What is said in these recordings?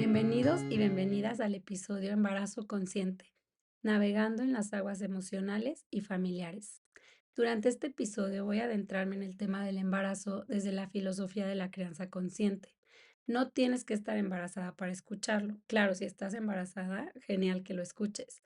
Bienvenidos y bienvenidas al episodio Embarazo Consciente, navegando en las aguas emocionales y familiares. Durante este episodio voy a adentrarme en el tema del embarazo desde la filosofía de la crianza consciente. No tienes que estar embarazada para escucharlo. Claro, si estás embarazada, genial que lo escuches,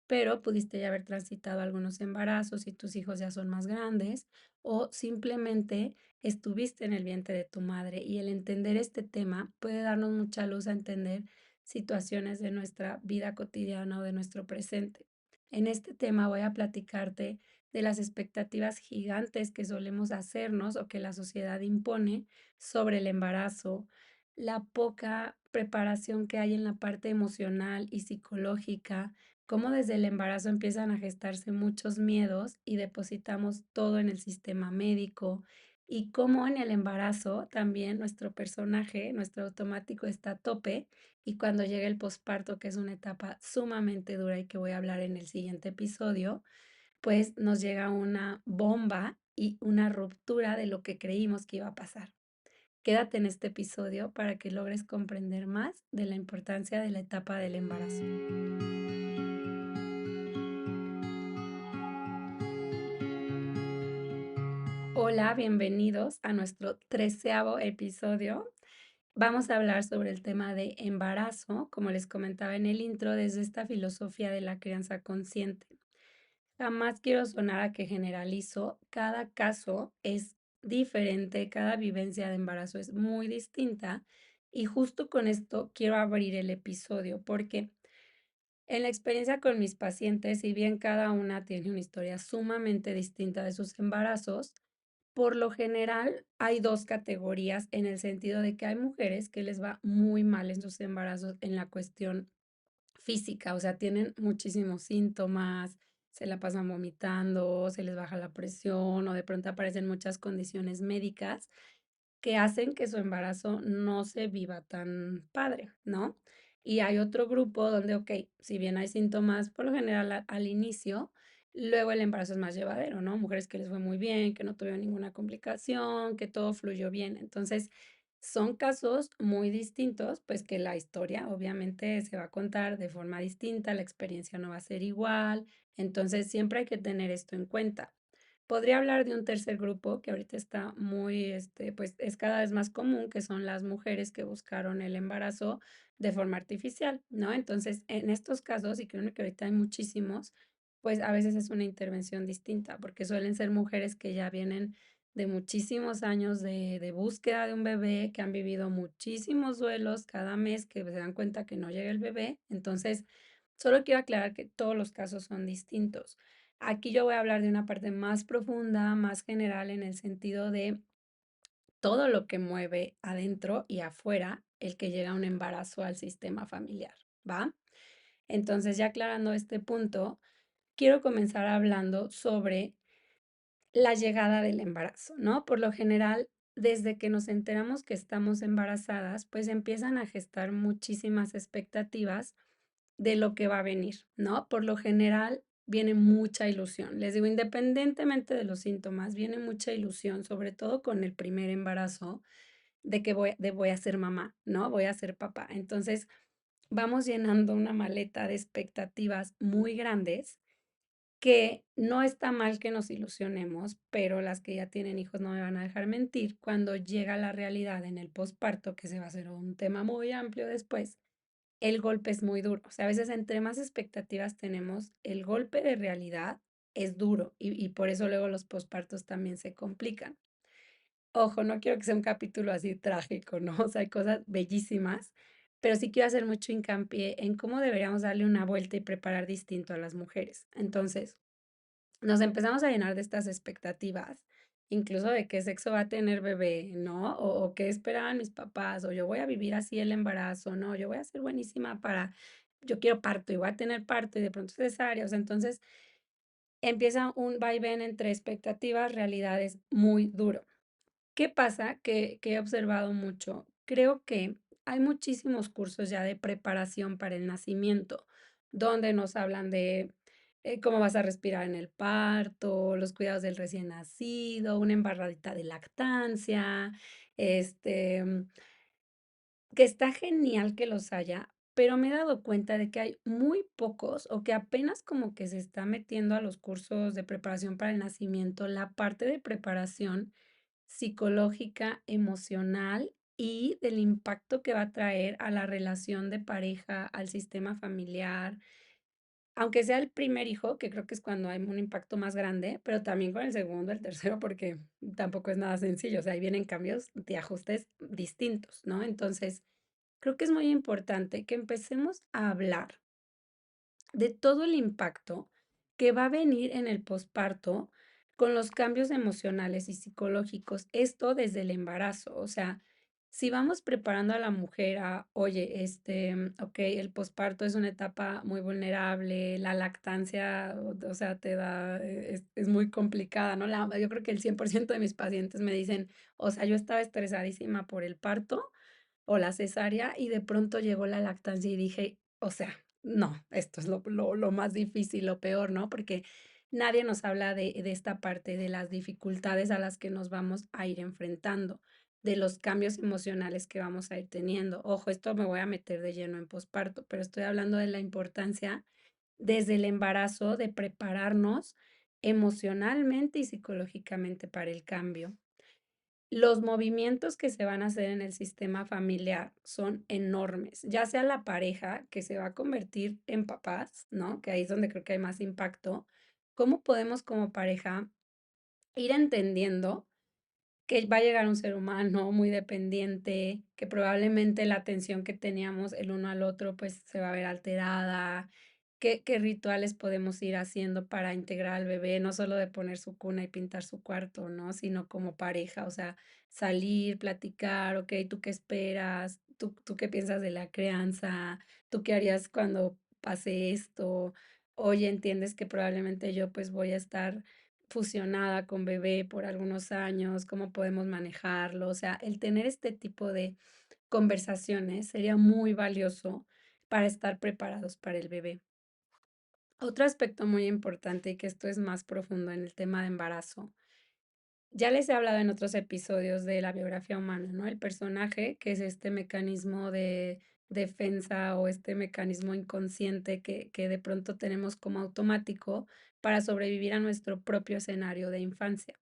pero pudiste ya haber transitado algunos embarazos y tus hijos ya son más grandes o simplemente estuviste en el vientre de tu madre y el entender este tema puede darnos mucha luz a entender situaciones de nuestra vida cotidiana o de nuestro presente. En este tema voy a platicarte de las expectativas gigantes que solemos hacernos o que la sociedad impone sobre el embarazo, la poca preparación que hay en la parte emocional y psicológica, cómo desde el embarazo empiezan a gestarse muchos miedos y depositamos todo en el sistema médico y cómo en el embarazo también nuestro personaje, nuestro automático está a tope y cuando llega el posparto, que es una etapa sumamente dura y que voy a hablar en el siguiente episodio, pues nos llega una bomba y una ruptura de lo que creímos que iba a pasar. Quédate en este episodio para que logres comprender más de la importancia de la etapa del embarazo. Hola, bienvenidos a nuestro 13º episodio. Vamos a hablar sobre el tema de embarazo, como les comentaba en el intro, desde esta filosofía de la crianza consciente. Jamás quiero sonar a que generalizo, cada caso es diferente, cada vivencia de embarazo es muy distinta y justo con esto quiero abrir el episodio porque en la experiencia con mis pacientes, si bien cada una tiene una historia sumamente distinta de sus embarazos, por lo general, hay 2 categorías en el sentido de que hay mujeres que les va muy mal en sus embarazos en la cuestión física, o sea, tienen muchísimos síntomas, se la pasan vomitando, se les baja la presión, o de pronto aparecen muchas condiciones médicas que hacen que su embarazo no se viva tan padre, ¿no? Y hay otro grupo donde, okey, si bien hay síntomas, por lo general al inicio, luego el embarazo es más llevadero, ¿no? Mujeres que les fue muy bien, que no tuvieron ninguna complicación, que todo fluyó bien. Entonces, son casos muy distintos, pues, que la historia obviamente se va a contar de forma distinta, la experiencia no va a ser igual. Entonces, siempre hay que tener esto en cuenta. Podría hablar de un tercer grupo que ahorita está muy, pues, es cada vez más común, que son las mujeres que buscaron el embarazo de forma artificial, ¿no? Entonces, en estos casos, y créeme que ahorita hay muchísimos, pues, a veces es una intervención distinta, porque suelen ser mujeres que ya vienen de muchísimos años de búsqueda de un bebé, que han vivido muchísimos duelos cada mes, que se dan cuenta que no llega el bebé. Entonces, solo quiero aclarar que todos los casos son distintos. Aquí yo voy a hablar de una parte más profunda, más general, en el sentido de todo lo que mueve adentro y afuera el que llega un embarazo al sistema familiar, ¿va? Entonces, ya aclarando este punto, quiero comenzar hablando sobre la llegada del embarazo, ¿no? Por lo general, desde que nos enteramos que estamos embarazadas, pues empiezan a gestar muchísimas expectativas de lo que va a venir, ¿no? Por lo general, viene mucha ilusión. Les digo, independientemente de los síntomas, viene mucha ilusión, sobre todo con el primer embarazo, de que voy a ser mamá, ¿no? Voy a ser papá. Entonces, vamos llenando una maleta de expectativas muy grandes que no está mal que nos ilusionemos, pero las que ya tienen hijos no me van a dejar mentir, cuando llega la realidad en el posparto, que se va a hacer un tema muy amplio después, el golpe es muy duro. O sea, a veces entre más expectativas tenemos, el golpe de realidad es duro y por eso luego los pospartos también se complican. Ojo, no quiero que sea un capítulo así trágico, ¿no? O sea, hay cosas bellísimas, pero sí quiero hacer mucho hincapié en cómo deberíamos darle una vuelta y preparar distinto a las mujeres. Entonces, nos empezamos a llenar de estas expectativas, incluso de qué sexo va a tener bebé, ¿no? O qué esperaban mis papás, o yo voy a vivir así el embarazo, no, yo voy a ser buenísima para, yo quiero parto y voy a tener parto y de pronto cesárea. O sea, entonces empieza un vaivén entre expectativas, realidades muy duro. ¿Qué pasa? Que he observado mucho. Creo que hay muchísimos cursos ya de preparación para el nacimiento, donde nos hablan de cómo vas a respirar en el parto, los cuidados del recién nacido, una embarradita de lactancia, este, que está genial que los haya, pero me he dado cuenta de que hay muy pocos o que apenas como que se está metiendo a los cursos de preparación para el nacimiento, la parte de preparación psicológica, emocional y del impacto que va a traer a la relación de pareja, al sistema familiar, aunque sea el primer hijo, que creo que es cuando hay un impacto más grande, pero también con el segundo, el tercero, porque tampoco es nada sencillo, o sea, ahí vienen cambios de ajustes distintos, ¿no? Entonces, creo que es muy importante que empecemos a hablar de todo el impacto que va a venir en el posparto con los cambios emocionales y psicológicos. Esto desde el embarazo, o sea, si vamos preparando a la mujer a, oye, ok, el posparto es una etapa muy vulnerable, la lactancia, o sea, te da, es muy complicada, ¿no? Yo creo que el 100% de mis pacientes me dicen, o sea, yo estaba estresadísima por el parto o la cesárea y de pronto llegó la lactancia y dije, o sea, no, esto es lo más difícil, lo peor, ¿no? Porque nadie nos habla de esta parte, de las dificultades a las que nos vamos a ir enfrentando, de los cambios emocionales que vamos a ir teniendo. Ojo, esto me voy a meter de lleno en posparto, pero estoy hablando de la importancia desde el embarazo de prepararnos emocionalmente y psicológicamente para el cambio. Los movimientos que se van a hacer en el sistema familiar son enormes, ya sea la pareja que se va a convertir en papás, ¿no? Que ahí es donde creo que hay más impacto. ¿Cómo podemos como pareja ir entendiendo que va a llegar un ser humano muy dependiente, que probablemente la atención que teníamos el uno al otro pues se va a ver alterada? ¿Qué rituales podemos ir haciendo para integrar al bebé? No solo de poner su cuna y pintar su cuarto, ¿no? Sino como pareja, o sea, salir, platicar, ok, ¿tú qué esperas? ¿Tú qué piensas de la crianza? ¿Tú qué harías cuando pase esto? Oye, entiendes que probablemente yo pues voy a estar fusionada con bebé por algunos años, ¿cómo podemos manejarlo? O sea, el tener este tipo de conversaciones sería muy valioso para estar preparados para el bebé. Otro aspecto muy importante y que esto es más profundo en el tema de embarazo. Ya les he hablado en otros episodios de la biografía humana, ¿no? El personaje, que es este mecanismo de defensa o este mecanismo inconsciente que de pronto tenemos como automático para sobrevivir a nuestro propio escenario de infancia.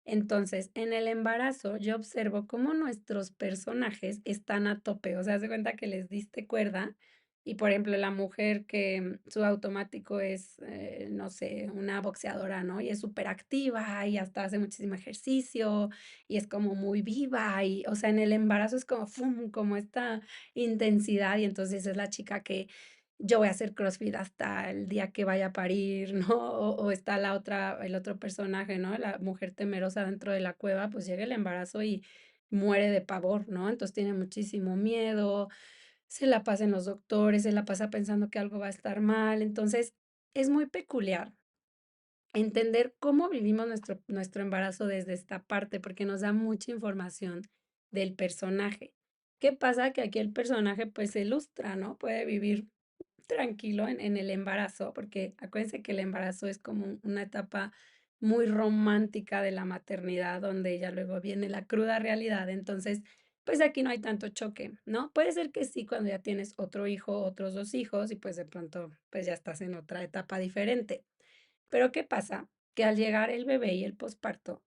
Entonces, en el embarazo, yo observo cómo nuestros personajes están a tope, o sea, haz de cuenta que les diste cuerda y, por ejemplo, la mujer que su automático es, no sé, una boxeadora, ¿no? Y es súper activa y hasta hace muchísimo ejercicio y es como muy viva y, o sea, en el embarazo es como, ¡fum!, como esta intensidad y entonces es la chica que yo voy a hacer CrossFit hasta el día que vaya a parir, ¿no? O está la otra, el otro personaje, ¿no? La mujer temerosa dentro de la cueva, pues llega el embarazo y muere de pavor, ¿no? Entonces tiene muchísimo miedo, se la pasa en los doctores, se la pasa pensando que algo va a estar mal. Entonces, es muy peculiar entender cómo vivimos nuestro embarazo desde esta parte, porque nos da mucha información del personaje. ¿Qué pasa? Que aquí el personaje pues se ilustra, ¿no? Puede vivir tranquilo en el embarazo, porque acuérdense que el embarazo es como una etapa muy romántica de la maternidad, donde ya luego viene la cruda realidad. Entonces, pues aquí no hay tanto choque, ¿no? Puede ser que sí cuando ya tienes otro hijo, otros 2 hijos y pues de pronto pues ya estás en otra etapa diferente. Pero ¿qué pasa? Que al llegar el bebé y el posparto,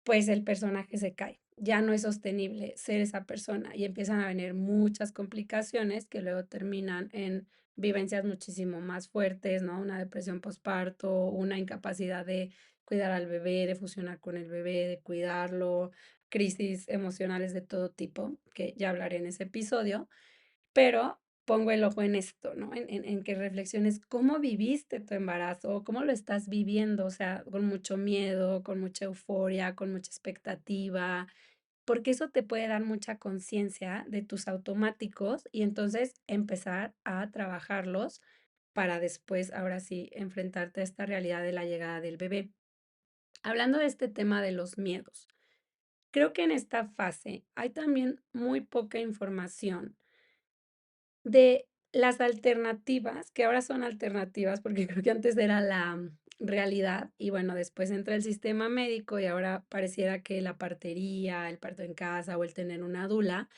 pues el personaje se cae. Ya no es sostenible ser esa persona y empiezan a venir muchas complicaciones que luego terminan en vivencias muchísimo más fuertes, ¿no? Una depresión posparto, una incapacidad de cuidar al bebé, de fusionar con el bebé, de cuidarlo, crisis emocionales de todo tipo, que ya hablaré en ese episodio, pero pongo el ojo en esto, ¿no? En que reflexiones cómo viviste tu embarazo, cómo lo estás viviendo, o sea, con mucho miedo, con mucha euforia, con mucha expectativa, porque eso te puede dar mucha conciencia de tus automáticos y entonces empezar a trabajarlos para después, ahora sí, enfrentarte a esta realidad de la llegada del bebé. Hablando de este tema de los miedos, creo que en esta fase hay también muy poca información de las alternativas, que ahora son alternativas, porque creo que antes era la realidad, y bueno, después entra el sistema médico y ahora pareciera que la partería, el parto en casa o el tener una dula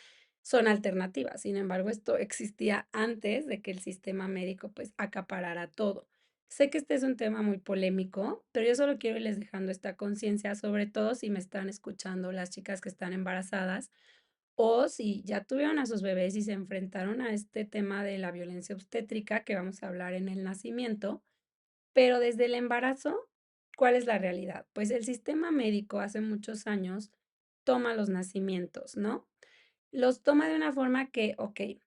son alternativas. Sin embargo, esto existía antes de que el sistema médico, pues, acaparara todo. Sé que este es un tema muy polémico, pero yo solo quiero irles dejando esta conciencia, sobre todo si me están escuchando las chicas que están embarazadas o si ya tuvieron a sus bebés y se enfrentaron a este tema de la violencia obstétrica que vamos a hablar en el nacimiento, pero desde el embarazo, ¿cuál es la realidad? Pues el sistema médico hace muchos años toma los nacimientos, ¿no? Los toma de una forma que, okey,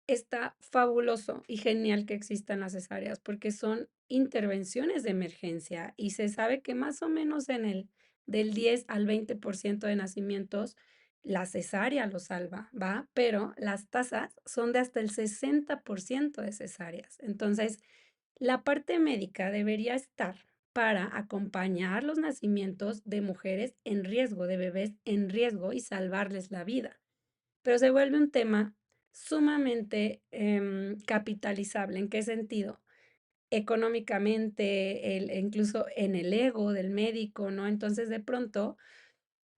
está fabuloso y genial que existan las cesáreas, porque son intervenciones de emergencia y se sabe que más o menos en el del 10 al 20% de nacimientos, la cesárea los salva, ¿va? Pero las tasas son de hasta el 60% de cesáreas. Entonces, la parte médica debería estar para acompañar los nacimientos de mujeres en riesgo, de bebés en riesgo y salvarles la vida. Pero se vuelve un tema sumamente, capitalizable, ¿en qué sentido? Económicamente, el incluso en el ego del médico, ¿no? Entonces, de pronto,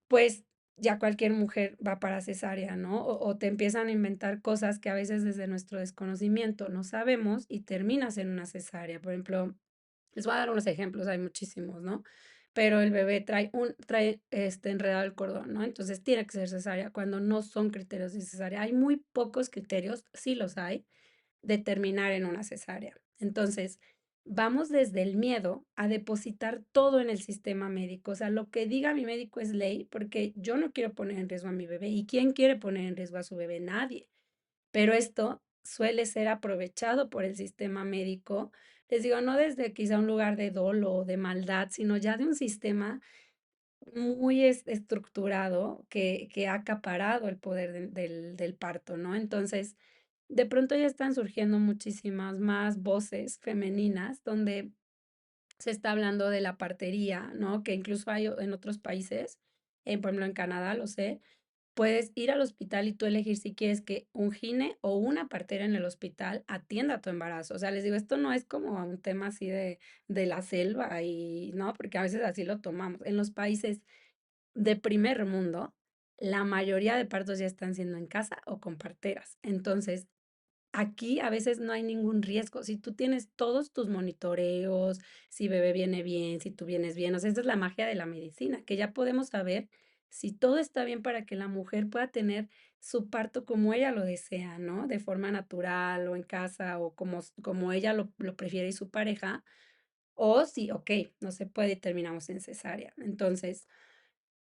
pues, ya cualquier mujer va para cesárea, ¿no? O te empiezan a inventar cosas que a veces desde nuestro desconocimiento no sabemos y terminas en una cesárea. Por ejemplo, les voy a dar unos ejemplos, hay muchísimos, ¿no? Pero el bebé trae enredado el cordón, ¿no? Entonces tiene que ser cesárea cuando no son criterios de cesárea. Hay muy pocos criterios, sí los hay, de terminar en una cesárea. Entonces, vamos desde el miedo a depositar todo en el sistema médico. O sea, lo que diga mi médico es ley, porque yo no quiero poner en riesgo a mi bebé. ¿Y quién quiere poner en riesgo a su bebé? Nadie. Pero esto suele ser aprovechado por el sistema médico, les digo, no desde quizá un lugar de dolo o de maldad, sino ya de un sistema muy estructurado que ha acaparado el poder del parto, ¿no? Entonces, de pronto ya están surgiendo muchísimas más voces femeninas donde se está hablando de la partería, ¿no? Que incluso hay en otros países, por ejemplo, en Canadá, lo sé, puedes ir al hospital y tú elegir si quieres que un gine o una partera en el hospital atienda tu embarazo. O sea, les digo, esto no es como un tema así de la selva y, ¿no? Porque a veces así lo tomamos. En los países de primer mundo, la mayoría de partos ya están siendo en casa o con parteras. Entonces, aquí a veces no hay ningún riesgo. Si tú tienes todos tus monitoreos, si bebé viene bien, si tú vienes bien, o sea, esa es la magia de la medicina, que ya podemos saber si todo está bien para que la mujer pueda tener su parto como ella lo desea, ¿no? De forma natural o en casa o como ella lo prefiere y su pareja, o si, ok, no se puede y terminamos en cesárea. Entonces,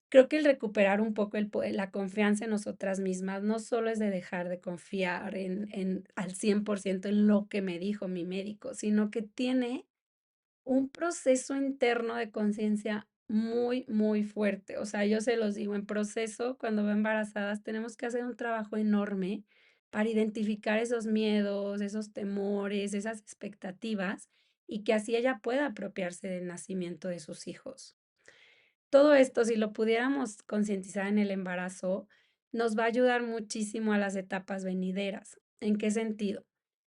creo que el recuperar un poco la confianza en nosotras mismas, no solo es de dejar de confiar en al 100% en lo que me dijo mi médico, sino que tiene un proceso interno de conciencia muy, muy fuerte. O sea, yo se los digo, en proceso, cuando va embarazadas, tenemos que hacer un trabajo enorme para identificar esos miedos, esos temores, esas expectativas, y que así ella pueda apropiarse del nacimiento de sus hijos. Todo esto, si lo pudiéramos concientizar en el embarazo, nos va a ayudar muchísimo a las etapas venideras. ¿En qué sentido?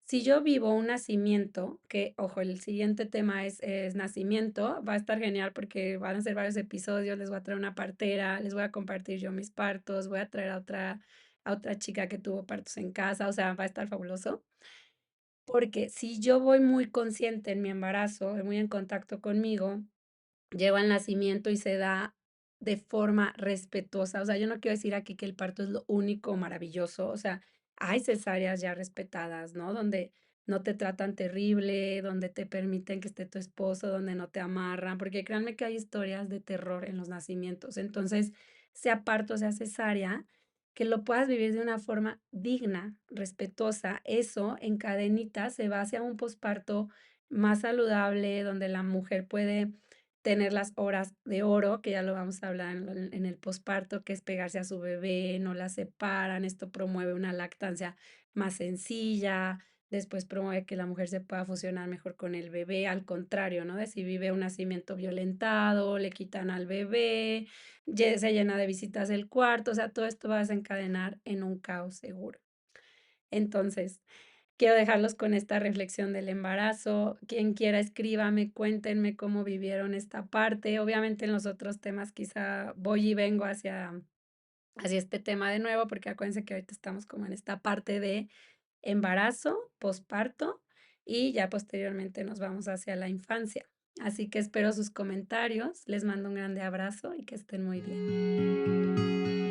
Si yo vivo un nacimiento, que, ojo, el siguiente tema es nacimiento, va a estar genial porque van a ser varios episodios, les voy a traer una partera, les voy a compartir yo mis partos, voy a traer a otra chica que tuvo partos en casa, o sea, va a estar fabuloso. Porque si yo voy muy consciente en mi embarazo, muy en contacto conmigo, llego al nacimiento y se da de forma respetuosa. O sea, yo no quiero decir aquí que el parto es lo único maravilloso. O sea, hay cesáreas ya respetadas, ¿no? Donde no te tratan terrible, donde te permiten que esté tu esposo, donde no te amarran, porque créanme que hay historias de terror en los nacimientos. Entonces, sea parto, sea cesárea, que lo puedas vivir de una forma digna, respetuosa. Eso en cadenita se va hacia un posparto más saludable, donde la mujer puede tener las horas de oro, que ya lo vamos a hablar en el posparto, que es pegarse a su bebé, no la separan, esto promueve una lactancia más sencilla, después promueve que la mujer se pueda fusionar mejor con el bebé, al contrario, ¿no? De si vive un nacimiento violentado, le quitan al bebé, se llena de visitas el cuarto, o sea, todo esto va a desencadenar en un caos seguro. Entonces, quiero dejarlos con esta reflexión del embarazo. Quien quiera, escríbame, cuéntenme cómo vivieron esta parte. Obviamente, en los otros temas quizá voy y vengo hacia hacia este tema de nuevo, porque acuérdense que ahorita estamos como en esta parte de embarazo, posparto y ya posteriormente nos vamos hacia la infancia. Así que espero sus comentarios, les mando un grande abrazo y que estén muy bien.